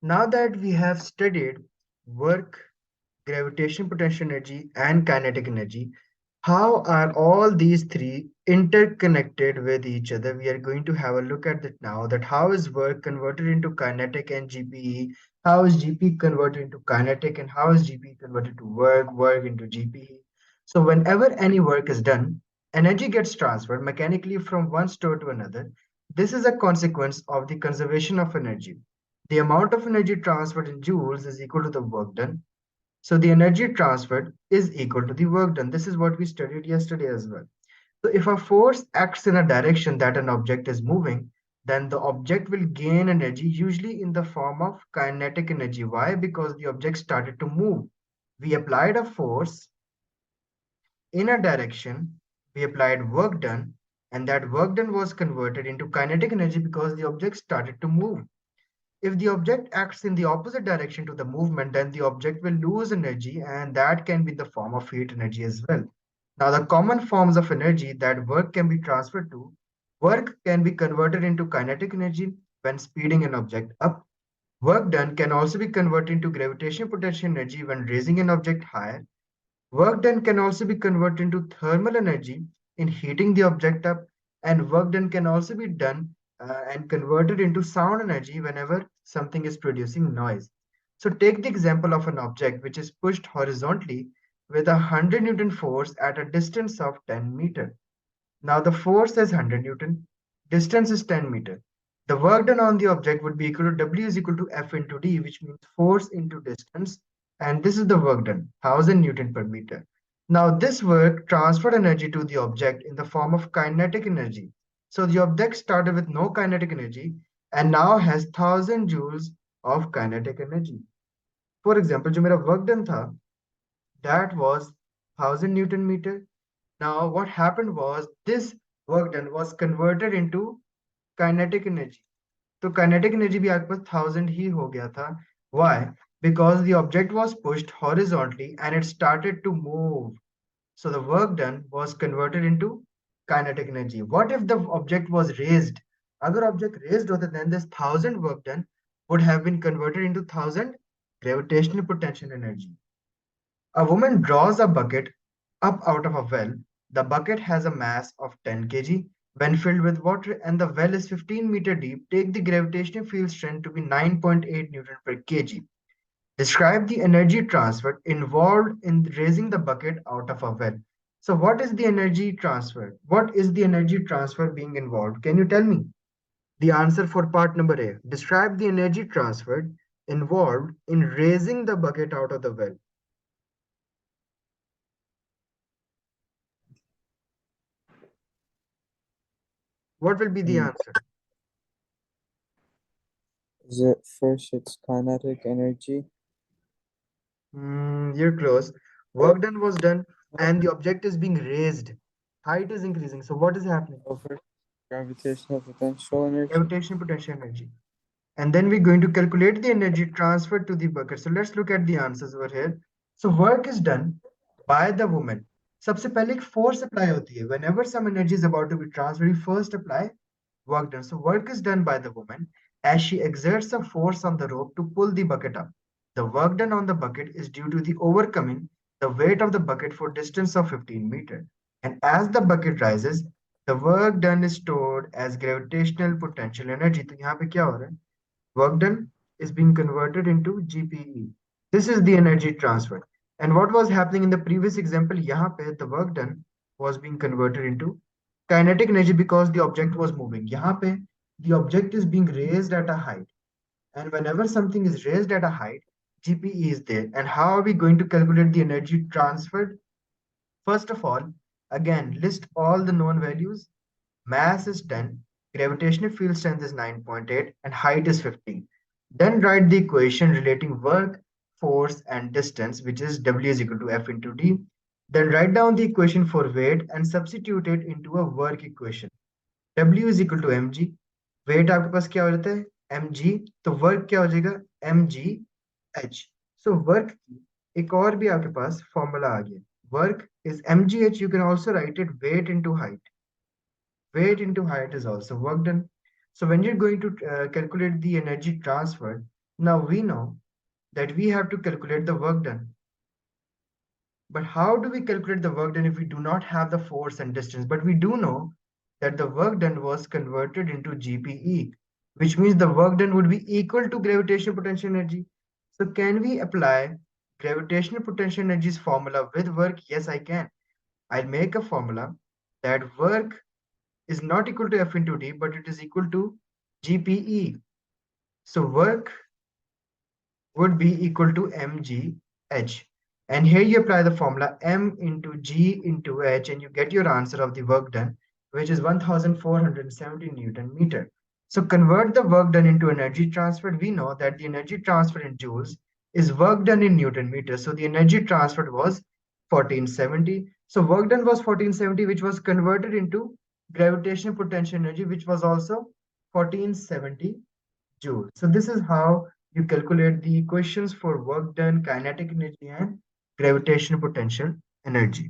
Now that we have studied work, gravitational potential energy, and kinetic energy, how are all these three interconnected with each other? We are going to have a look at that now. That how is work converted into kinetic and GPE? How is GP converted into kinetic and how is GP converted to work into GPE? So whenever any work is done, energy gets transferred mechanically from one store to another. This is a consequence of the conservation of energy. The amount of energy transferred in joules is equal to the work done. So the energy transferred is equal to the work done. This is what we studied yesterday as well. So if a force acts in a direction that an object is moving, then the object will gain energy, usually in the form of kinetic energy. Why? Because the object started to move. We applied a force in a direction, we applied work done, and that work done was converted into kinetic energy because the object started to move. If the object acts in the opposite direction to the movement, then the object will lose energy, and that can be in the form of heat energy as well. Now, the common forms of energy that work can be transferred to work can be converted into kinetic energy when speeding an object up. Work done can also be converted into gravitational potential energy when raising an object higher. Work done can also be converted into thermal energy in heating the object up, and work done can also be done and converted into sound energy whenever something is producing noise. So take the example of an object which is pushed horizontally with a 100 Newton force at a distance of 10 meter. Now the force is 100 Newton, distance is 10 meter. The work done on the object would be equal to W is equal to F into D, which means force into distance. And this is the work done, 1000 Newton per meter. Now this work transferred energy to the object in the form of kinetic energy. So the object started with no kinetic energy and now has 1000 joules of kinetic energy. For example, जो मेरा work done था, that was 1000 Newton meter. Now, what happened was this work done was converted into kinetic energy. तो kinetic energy भी आपके पास 1000 ही हो गया था. Why? Because the object was pushed horizontally and it started to move. So the work done was converted into kinetic energy. What if the object was raised? अगर object raised होता then this 1000 work done would have been converted into 1000 gravitational potential energy. A woman draws a bucket up out of a well. The bucket has a mass of 10 kg. When filled with water and the well is 15-meter deep, take the gravitational field strength to be 9.8 Newton per kg. Describe the energy transfer involved in raising the bucket out of a well. So what is the energy transfer? What is the energy transfer being involved? Can you tell me? The answer for part number A. Describe the energy transferred involved in raising the bucket out of the well. What will be the Mm. answer? Is it first? It's kinetic energy. You're close. Work done was done, and the object is being raised. Height is increasing. So what is happening? Over gravitational potential energy. Gravitational potential energy. And then we're going to calculate the energy transferred to the bucket. So let's look at the answers over here. So work is done by the woman. सबसे पहले एक force apply होती है. Whenever some energy is about to be transferred, we first apply work done. So work is done by the woman as she exerts a force on the rope to pull the bucket up. The work done on the bucket is due to the overcoming the weight of the bucket for distance of 15 meters. And as the bucket rises, the work done is stored as gravitational potential energy. तो यहाँ पे क्या हो रहा है? Work done is being converted into GPE. This is the energy transfer. And what was happening in the previous example, यहाँ पे the work done was being converted into kinetic energy because the object was moving. यहाँ पे the object is being raised at a height. And whenever something is raised at a height, GPE is there. And how are we going to calculate the energy transferred? First of all, again, list all the known values. Mass is 10, gravitational field strength is 9.8, and height is 15. Then write the equation relating work, force, and distance, which is W is equal to F into D. Then write down the equation for weight and substitute it into a work equation. W is equal to mg. Weight आपके पास क्या हो जाता है mg. तो work क्या हो जाएगा mgh. सो वर्क की एक और भी आपके पास फॉर्मूला आ गया. Work is mgh. You can also write it weight into height. Weight into height is also work done. So when you're going to calculate the energy transfer, Now we know that we have to calculate the work done. But how do we calculate the work done if we do not have the force and distance? But we do know that the work done was converted into GPE, which means the work done would be equal to gravitational potential energy. So can we apply gravitational potential energy's formula with work? Yes, I can. I'll make a formula that work is not equal to F into D, but it is equal to GPE. So work would be equal to mgh. And here you apply the formula m into g into h, and you get your answer of the work done, which is 1470 Newton meter. So convert the work done into energy transferred. We know that the energy transferred in joules is work done in Newton meters. So the energy transferred was 1470. So work done was 1470, which was converted into gravitational potential energy, which was also 1470 joules. So this is how you calculate the equations for work done, kinetic energy, and gravitational potential energy.